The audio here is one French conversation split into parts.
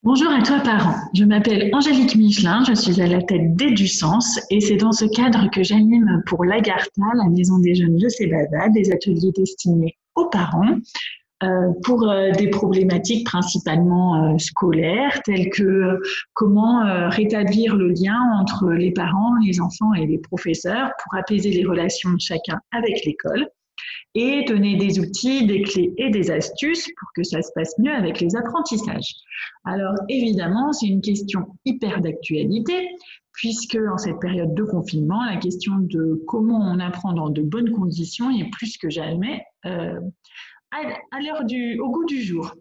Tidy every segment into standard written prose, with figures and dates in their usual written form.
Bonjour à toi parent, je m'appelle Angélique Michelin, je suis à la tête d'EduSens et c'est dans ce cadre que j'anime pour l'Agartha, la maison des jeunes de Cébada, des ateliers destinés aux parents pour des problématiques principalement scolaires telles que comment rétablir le lien entre les parents, les enfants et les professeurs pour apaiser les relations de chacun avec l'école et donner des outils, des clés et des astuces pour que ça se passe mieux avec les apprentissages. Alors évidemment, c'est une question hyper d'actualité, puisque en cette période de confinement, la question de comment on apprend dans de bonnes conditions est plus que jamais au goût du jour.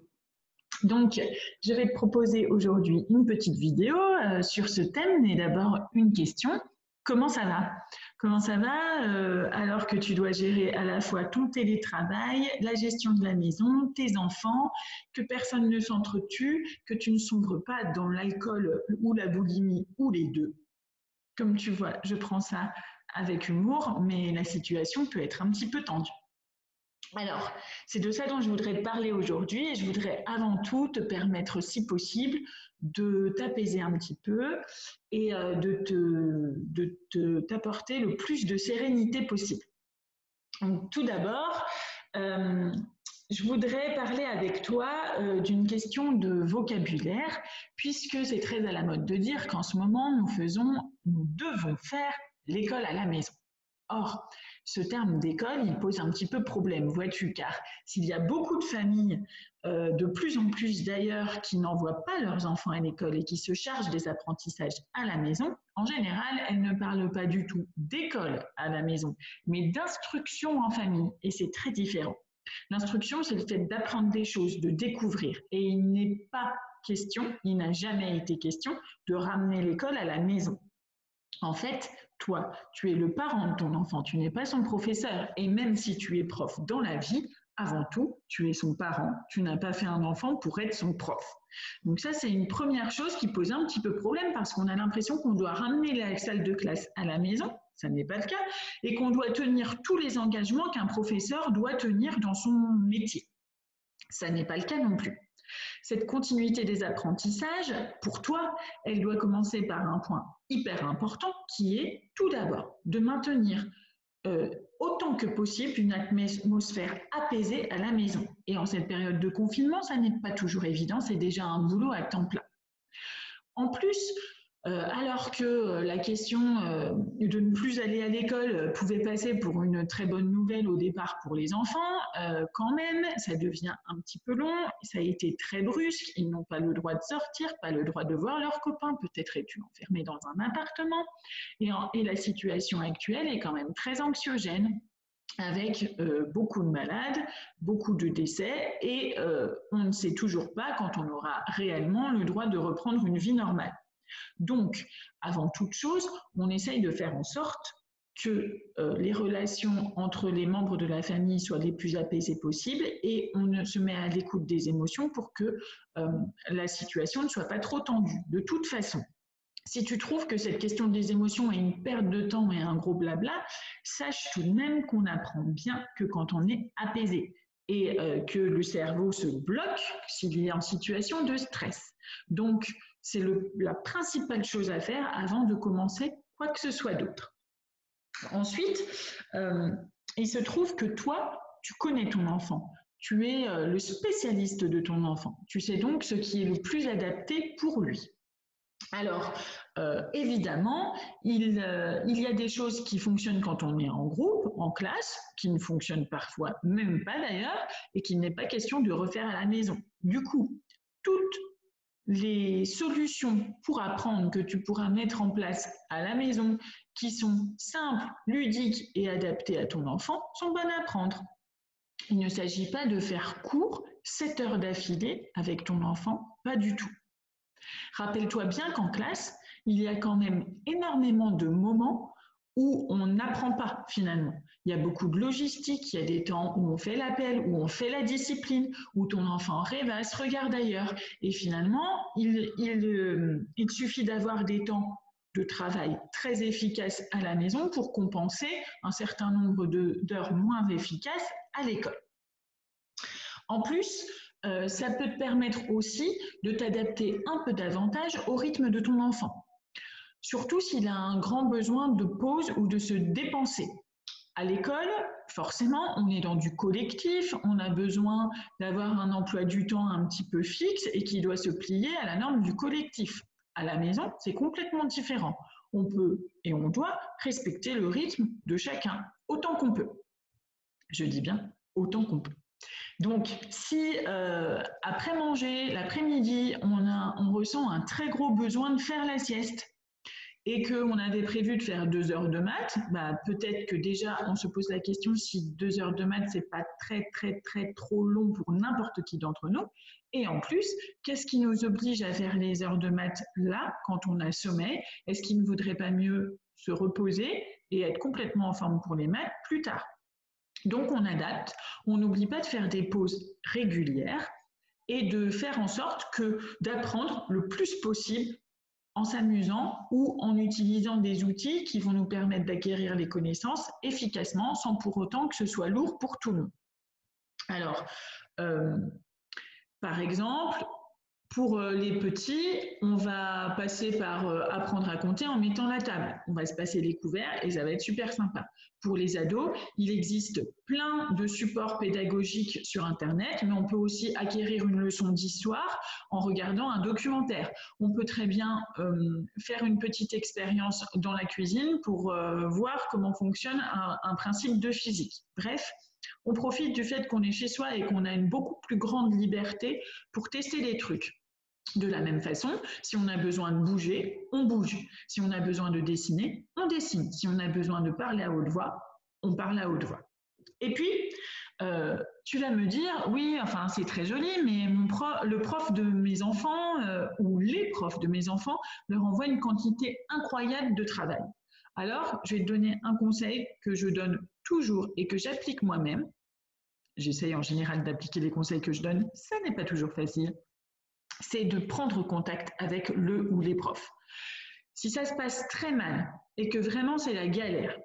Donc, je vais te proposer aujourd'hui une petite vidéo sur ce thème, mais d'abord une question. Comment ça va? Comment ça va alors que tu dois gérer à la fois ton télétravail, la gestion de la maison, tes enfants, que personne ne s'entretue, que tu ne sombres pas dans l'alcool ou la boulimie ou les deux. Comme tu vois, je prends ça avec humour, mais la situation peut être un petit peu tendue. Alors, c'est de ça dont je voudrais te parler aujourd'hui et je voudrais avant tout te permettre, si possible, de t'apaiser un petit peu et t'apporter le plus de sérénité possible. Donc, tout d'abord, euh, je voudrais parler avec toi d'une question de vocabulaire, puisque c'est très à la mode de dire qu'en ce moment, nous devons faire l'école à la maison. Or, ce terme d'école, il pose un petit peu problème, vois-tu, car s'il y a beaucoup de familles, de plus en plus d'ailleurs, qui n'envoient pas leurs enfants à l'école et qui se chargent des apprentissages à la maison, en général, elles ne parlent pas du tout d'école à la maison, mais d'instruction en famille, et c'est très différent. L'instruction, c'est le fait d'apprendre des choses, de découvrir, et il n'est pas question, il n'a jamais été question de ramener l'école à la maison. En fait, toi, tu es le parent de ton enfant, tu n'es pas son professeur. Et même si tu es prof dans la vie, avant tout, tu es son parent. Tu n'as pas fait un enfant pour être son prof. Donc ça, c'est une première chose qui pose un petit peu problème parce qu'on a l'impression qu'on doit ramener la salle de classe à la maison. Ça n'est pas le cas. Et qu'on doit tenir tous les engagements qu'un professeur doit tenir dans son métier. Ça n'est pas le cas non plus. Cette continuité des apprentissages, pour toi, elle doit commencer par un point hyper important qui est tout d'abord de maintenir autant que possible une atmosphère apaisée à la maison. Et en cette période de confinement, ça n'est pas toujours évident, c'est déjà un boulot à temps plein. En plus, alors que la question de ne plus aller à l'école pouvait passer pour une très bonne nouvelle au départ pour les enfants, quand même, ça devient un petit peu long, ça a été très brusque, ils n'ont pas le droit de sortir, pas le droit de voir leurs copains, peut-être es-tu enfermé dans un appartement, et la situation actuelle est quand même très anxiogène avec beaucoup de malades, beaucoup de décès, et on ne sait toujours pas quand on aura réellement le droit de reprendre une vie normale. Donc, avant toute chose, on essaye de faire en sorte que les relations entre les membres de la famille soient les plus apaisées possibles et on se met à l'écoute des émotions pour que la situation ne soit pas trop tendue. De toute façon, si tu trouves que cette question des émotions est une perte de temps et un gros blabla, sache tout de même qu'on apprend bien que quand on est apaisé et que le cerveau se bloque s'il est en situation de stress. Donc, c'est la principale chose à faire avant de commencer quoi que ce soit d'autre. Ensuite, euh, il se trouve que toi, tu connais ton enfant. Tu es le spécialiste de ton enfant. Tu sais donc ce qui est le plus adapté pour lui. Alors, évidemment, il y a des choses qui fonctionnent quand on est en groupe, en classe, qui ne fonctionnent parfois même pas d'ailleurs, et qu'il n'est pas question de refaire à la maison. Du coup, toutes les solutions pour apprendre que tu pourras mettre en place à la maison, qui sont simples, ludiques et adaptées à ton enfant, sont bonnes à prendre. Il ne s'agit pas de faire court 7 heures d'affilée avec ton enfant, pas du tout. Rappelle-toi bien qu'en classe, il y a quand même énormément de moments où on n'apprend pas finalement. Il y a beaucoup de logistique, il y a des temps où on fait l'appel, où on fait la discipline, où ton enfant rêvasse, regarde ailleurs. Et finalement, il suffit d'avoir des temps de travail très efficaces à la maison pour compenser un certain nombre d'heures moins efficaces à l'école. En plus, ça peut te permettre aussi de t'adapter un peu davantage au rythme de ton enfant. Surtout s'il a un grand besoin de pause ou de se dépenser. À l'école, forcément, on est dans du collectif, on a besoin d'avoir un emploi du temps un petit peu fixe et qui doit se plier à la norme du collectif. À la maison, c'est complètement différent. On peut et on doit respecter le rythme de chacun, autant qu'on peut. Je dis bien autant qu'on peut. Donc, si après manger, l'après-midi, on ressent un très gros besoin de faire la sieste, et qu'on avait prévu de faire 2 heures de maths, peut-être que déjà on se pose la question si 2 heures de maths c'est pas très trop long pour n'importe qui d'entre nous. Et en plus, qu'est-ce qui nous oblige à faire les heures de maths là quand on a sommeil? Est-ce qu'il ne vaudrait pas mieux se reposer et être complètement en forme pour les maths plus tard? Donc on adapte, on n'oublie pas de faire des pauses régulières et de faire en sorte d'apprendre le plus possible en s'amusant ou en utilisant des outils qui vont nous permettre d'acquérir les connaissances efficacement sans pour autant que ce soit lourd pour tout le monde. Alors, par exemple, pour les petits, on va passer par apprendre à compter en mettant la table. On va se passer les couverts et ça va être super sympa. Pour les ados, il existe plein de supports pédagogiques sur Internet, mais on peut aussi acquérir une leçon d'histoire en regardant un documentaire. On peut très bien faire une petite expérience dans la cuisine pour voir comment fonctionne un principe de physique. Bref, on profite du fait qu'on est chez soi et qu'on a une beaucoup plus grande liberté pour tester des trucs. De la même façon, si on a besoin de bouger, on bouge. Si on a besoin de dessiner, on dessine. Si on a besoin de parler à haute voix, on parle à haute voix. Et puis, tu vas me dire, oui, enfin c'est très joli, mais le prof de mes enfants ou les profs de mes enfants leur envoient une quantité incroyable de travail. Alors, je vais te donner un conseil que je donne toujours et que j'applique moi-même. J'essaye en général d'appliquer les conseils que je donne, ça n'est pas toujours facile. C'est de prendre contact avec le ou les profs. Si ça se passe très mal et que vraiment c'est la galère,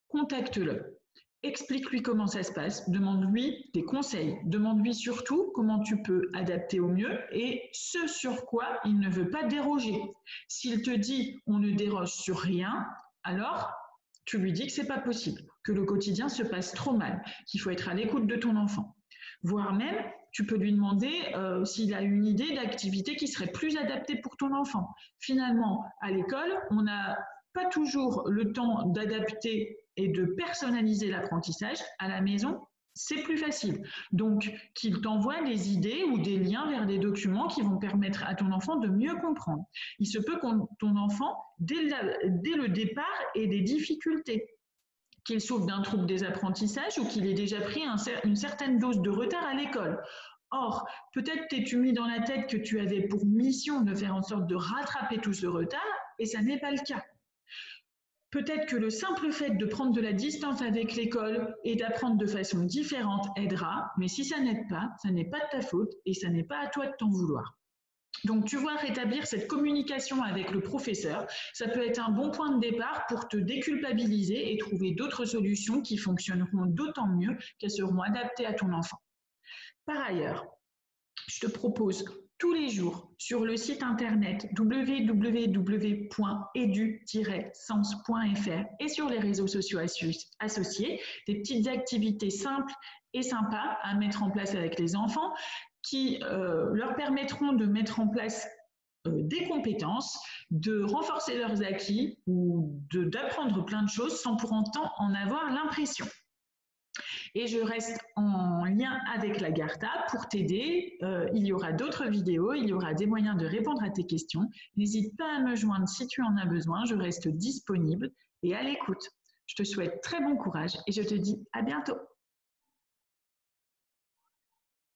contacte-le. Explique-lui comment ça se passe, demande-lui des conseils, demande-lui surtout comment tu peux adapter au mieux et ce sur quoi il ne veut pas déroger. S'il te dit on ne déroge sur rien, alors tu lui dis que ce n'est pas possible, que le quotidien se passe trop mal, qu'il faut être à l'écoute de ton enfant. Voire même, tu peux lui demander s'il a une idée d'activité qui serait plus adaptée pour ton enfant. Finalement, à l'école, on n'a pas toujours le temps d'adapter et de personnaliser l'apprentissage. À la maison, c'est plus facile. Donc, qu'il t'envoie des idées ou des liens vers des documents qui vont permettre à ton enfant de mieux comprendre. Il se peut que ton enfant, dès le départ, ait des difficultés, qu'il souffre d'un trouble des apprentissages ou qu'il ait déjà pris une certaine dose de retard à l'école. Or, peut-être t'es-tu mis dans la tête que tu avais pour mission de faire en sorte de rattraper tout ce retard et ça n'est pas le cas. Peut-être que le simple fait de prendre de la distance avec l'école et d'apprendre de façon différente aidera, mais si ça n'aide pas, ça n'est pas de ta faute et ça n'est pas à toi de t'en vouloir. Donc, tu vois, rétablir cette communication avec le professeur, ça peut être un bon point de départ pour te déculpabiliser et trouver d'autres solutions qui fonctionneront d'autant mieux qu'elles seront adaptées à ton enfant. Par ailleurs, je te propose tous les jours sur le site internet www.edu-sens.fr et sur les réseaux sociaux associés des petites activités simples et sympas à mettre en place avec les enfants qui leur permettront de mettre en place des compétences, de renforcer leurs acquis ou d'apprendre plein de choses sans pour autant en avoir l'impression. Et je reste en lien avec l'Agartha pour t'aider. Il y aura d'autres vidéos, il y aura des moyens de répondre à tes questions. N'hésite pas à me joindre si tu en as besoin, je reste disponible et à l'écoute. Je te souhaite très bon courage et je te dis à bientôt.